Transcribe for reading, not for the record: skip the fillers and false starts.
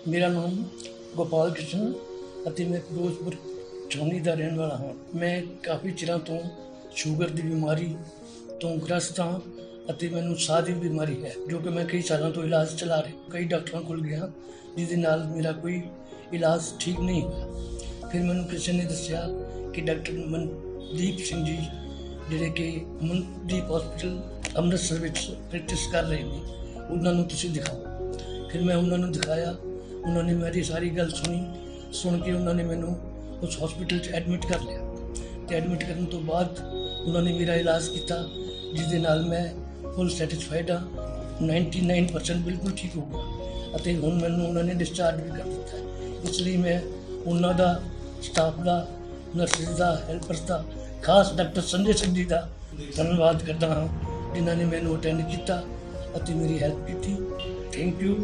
ਮੇਰਾ ਨਾਮ ਗੋਪਾਲ ਕ੍ਰਿਸ਼ਨ ਅਤੇ ਮੈਂ ਫਿਰੋਜ਼ਪੁਰ ਚੌਂਦੀ ਦਾ ਰਹਿਣ ਵਾਲਾ ਹਾਂ। ਮੈਂ ਕਾਫੀ ਚਿਰਾਂ ਤੋਂ ਸ਼ੂਗਰ ਦੀ ਬਿਮਾਰੀ ਤੋਂ ਗ੍ਰਸਤ ਹਾਂ ਅਤੇ ਮੈਨੂੰ ਸਾਹ ਦੀ ਬਿਮਾਰੀ ਹੈ, ਜੋ ਕਿ ਮੈਂ ਕਈ ਸਾਲਾਂ ਤੋਂ ਇਲਾਜ ਚਲਾ ਰਿਹਾ। ਕਈ ਡਾਕਟਰਾਂ ਕੋਲ ਗਿਆ, ਜਿਹਦੇ ਨਾਲ ਮੇਰਾ ਕੋਈ ਇਲਾਜ ਠੀਕ ਨਹੀਂ ਹੋਇਆ। ਫਿਰ ਮੈਨੂੰ ਕਿਸੇ ਨੇ ਦੱਸਿਆ ਕਿ ਡਾਕਟਰ ਮਨਦੀਪ ਸਿੰਘ ਜੀ, ਜਿਹੜੇ ਕਿ ਮਨਦੀਪ ਹਸਪੀਟਲ ਅੰਮ੍ਰਿਤਸਰ ਵਿੱਚ ਪ੍ਰੈਕਟਿਸ ਕਰ ਰਹੇ ਨੇ, ਉਹਨਾਂ ਨੂੰ ਤੁਸੀਂ ਦਿਖਾਓ। ਫਿਰ ਮੈਂ ਉਹਨਾਂ ਨੂੰ ਦਿਖਾਇਆ। ਉਹਨਾਂ ਨੇ ਮੇਰੀ ਸਾਰੀ ਗੱਲ ਸੁਣ ਕੇ ਉਹਨਾਂ ਨੇ ਮੈਨੂੰ ਉਸ ਹਸਪੀਟਲ 'ਚ ਐਡਮਿਟ ਕਰ ਲਿਆ ਅਤੇ ਐਡਮਿਟ ਕਰਨ ਤੋਂ ਬਾਅਦ ਉਹਨਾਂ ਨੇ ਮੇਰਾ ਇਲਾਜ ਕੀਤਾ, ਜਿਹਦੇ ਨਾਲ ਮੈਂ ਫੁੱਲ ਸੈਟਿਸਫਾਈਡ ਹਾਂ। 99% ਬਿਲਕੁਲ ਠੀਕ ਹੋ ਗਿਆ ਅਤੇ ਹੁਣ ਮੈਨੂੰ ਉਹਨਾਂ ਨੇ ਡਿਸਚਾਰਜ ਵੀ ਕਰ ਦਿੱਤਾ ਹੈ। ਇਸ ਲਈ ਮੈਂ ਉਹਨਾਂ ਦਾ, ਸਟਾਫ ਦਾ, ਨਰਸਿਸ ਦਾ, ਹੈਲਪਰਸ ਦਾ, ਖਾਸ ਡਾਕਟਰ ਸੰਜੇ ਸਿੰਘ ਜੀ ਦਾ ਧੰਨਵਾਦ ਕਰਦਾ ਹਾਂ, ਜਿਨ੍ਹਾਂ ਨੇ ਮੈਨੂੰ ਅਟੈਂਡ ਕੀਤਾ ਅਤੇ ਮੇਰੀ ਹੈਲਪ ਕੀਤੀ। Thank you.